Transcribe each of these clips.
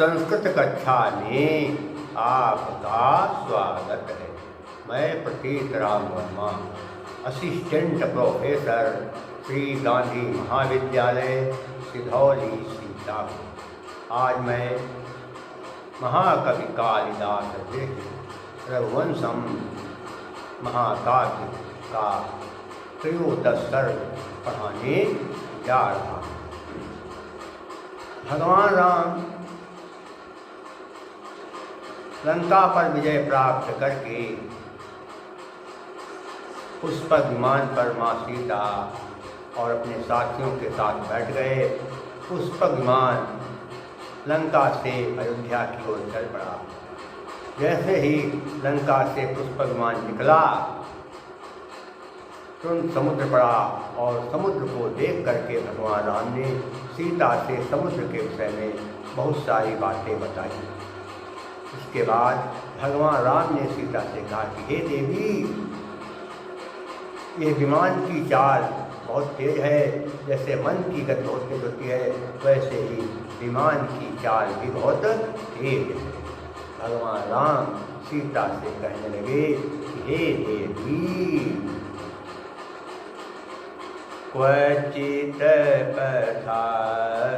संस्कृत कक्षा में आपका स्वागत है। मैं प्रतीक राम वर्मा, असिस्टेंट प्रोफेसर, श्री गांधी महाविद्यालय, सिधौली, सीतापुर। आज मैं महाकवि कालिदास रचित रघुवंशम महाकाव्य का त्रयोदश सर्ग पढ़ाने जा रहा हूँ। भगवान राम लंका पर विजय प्राप्त करके पुष्पक विमान पर माँ सीता और अपने साथियों के साथ बैठ गए। पुष्पक विमान लंका से अयोध्या की ओर चल पड़ा। जैसे ही लंका से पुष्पक विमान निकला, तुरंत समुद्र पड़ा और समुद्र को देख करके भगवान राम ने सीता से समुद्र के विषय में बहुत सारी बातें बताई। इसके बाद भगवान राम ने सीता से कहा कि हे देवी, ये विमान की चाल बहुत तेज है। जैसे मन की गति बहुत तेज होती है, वैसे ही विमान की चाल भी बहुत तेज है। भगवान राम सीता से कहने लगे कि हे देवी, क्वचित पथा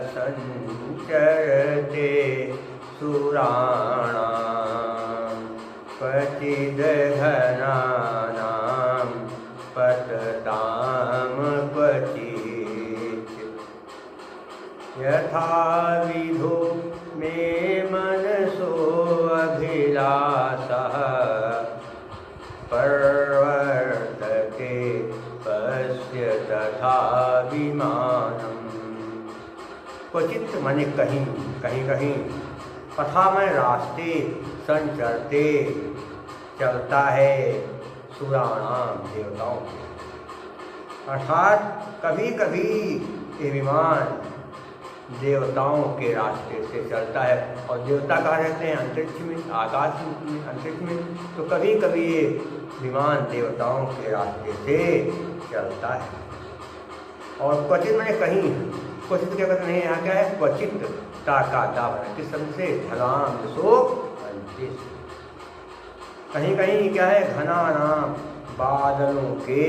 संचरते सुराणां क्वचिद् घनानां पततां क्वचित् यथा विधो मे मनसो अभिलाषः प्रवर्तते पश्य तथा विमानम्। क्वचित माने कहीं कहीं पथा में रास्ते संचरते चलता है सुराणाम देवताओं के, अर्थात कभी कभी ये विमान देवताओं के रास्ते से चलता है। और देवता कहाँ रहते हैं? अंतरिक्ष में, आकाश में, अंतरिक्ष में। तो कभी कभी ये विमान देवताओं के रास्ते से चलता है। और क्वचित मैंने कहीं, क्वचित क्या कहते हैं यहाँ क्या है? क्वचित ताका किस तरह से धनाम सो अंतिश। कहीं कहीं क्या है? घना नाम बादलों के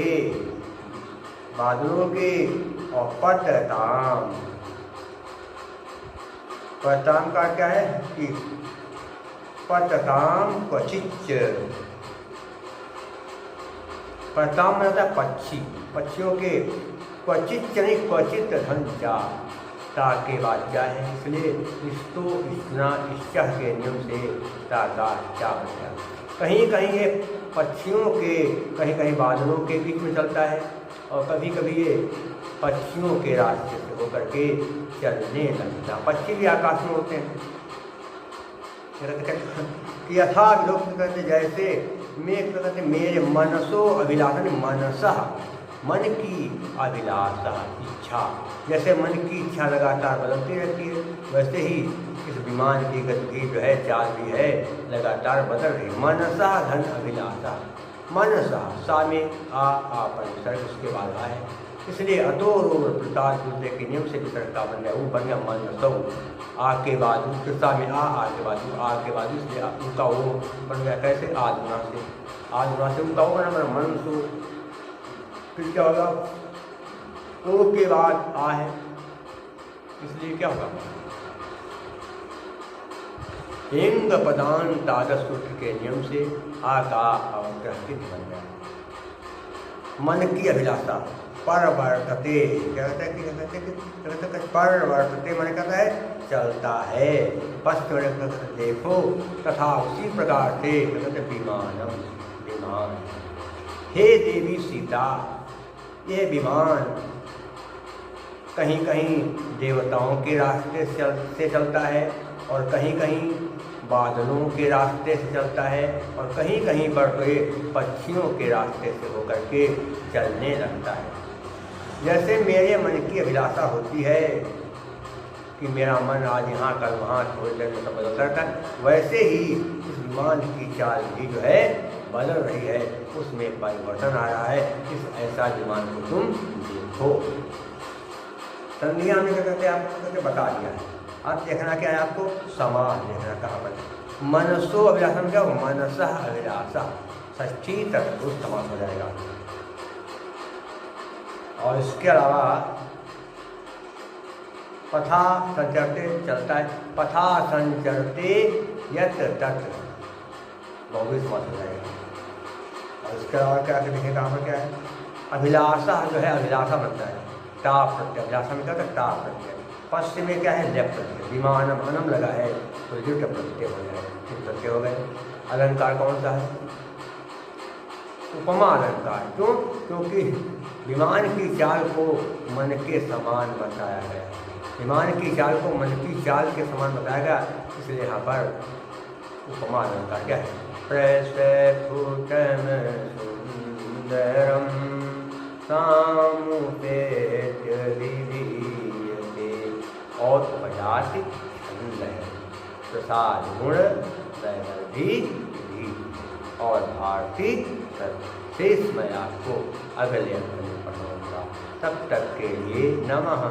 और पतताम का क्या है कि पतताम क्वचिच। पतताम में होता है पक्षी, पक्षियों के। क्वचित यानी क्वचित धन जा, ताके बाद क्या है? इसलिए इस्तो इतना इच्छा के नियम से ताका क्या बन गया। कहीं कहीं ये पक्षियों के, कहीं कहीं बादलों के बीच में चलता है और कभी कभी ये पक्षियों के रास्ते से होकर के चलने लगता। पक्षी भी आकाश में होते हैं। कि यथा विलोक कहते जैसे मैं कहते मेरे मनसो अभिलाषा, मनसः मन की अभिलाषा इच्छा, जैसे मन की इच्छा लगातार बदलती रहती है, वैसे ही इस विमान की गति जो है, चाल भी है, लगातार बदल रही। मनसा धन अभिलाषा, मनसा सा में आ पर विसर्ग उसके बाद आ है, इसलिए अतोर प्रताप के नियम से विसर्ग का बन गया। वो बन गया मनसौ। आ के बाद सा में आ के बाद आ के बाद, इसलिए उनका वो बन गया कैसे? आदुना से उनका वो बना मनसो। फिर क्या होगा? ओ के बाद आ है, इसलिए क्या होगा? हिंग पदान तादस सूत्र के नियम से आ का अवग्रहित बन गया। मन की अभिलाषा परवर्तते, क्या कहते हैं? परवर्तते मैंने कहता है चलता है। पश्चिम देखो तथा उसी प्रकार से कहते विमान। हे देवी सीता, यह विमान कहीं कहीं देवताओं के रास्ते से चलता है और कहीं कहीं बादलों के रास्ते से चलता है और कहीं कहीं पर तो ये पक्षियों के रास्ते से होकर के चलने लगता है। जैसे मेरे मन की अभिलाषा होती है कि मेरा मन आज यहाँ कल वहाँ थोड़ी देर में बदल करता है, वैसे ही इस विमान की चाल भी जो है बदल रही है, उसमें परिवर्तन आ रहा है। इस ऐसा विमान को तुम देखो। संज्ञा में क्या कहते हैं आपको कहते बता दिया है। अब देखना क्या है आपको, समास देखना कहाँ पर। मनसो अभिलाषा में क्या हो, मनसः अभिलाषा, षष्ठी तक उस समास हो जाएगा। और इसके अलावा पथा संचरते चलता है, पथा संचरते यत तत् बहुवी समास हो जाएगा। और इसके अलावा क्या देखें कहाँ पर क्या है, अभिलाषा जो है अभिलाषा बनता है टा प्रत्यय, अभिलाषा में क्या होता है टा प्रत्यय। पश्चिम में क्या है लेप प्रत्यय, विमानम अनम लगा है तो युट प्रत्यय हो जाए, युट प्रत्यय हो गए। अलंकार कौन सा है, उपमा अलंकार। क्यों, क्योंकि विमान की चाल को मन के समान बताया गया, विमान की चाल को मन की चाल के समान बताया गया, इसलिए यहाँ पर उपमा अलंकार क्या है। प्रस्फुटन सुंदरम सामुपेत्य विधीयते और उपजाति छंद है, प्रसाद गुण वैदर्भी और भारती शेष मैं आपको अगले अंक में पढ़ाऊंगा। तब तक के लिए नमः।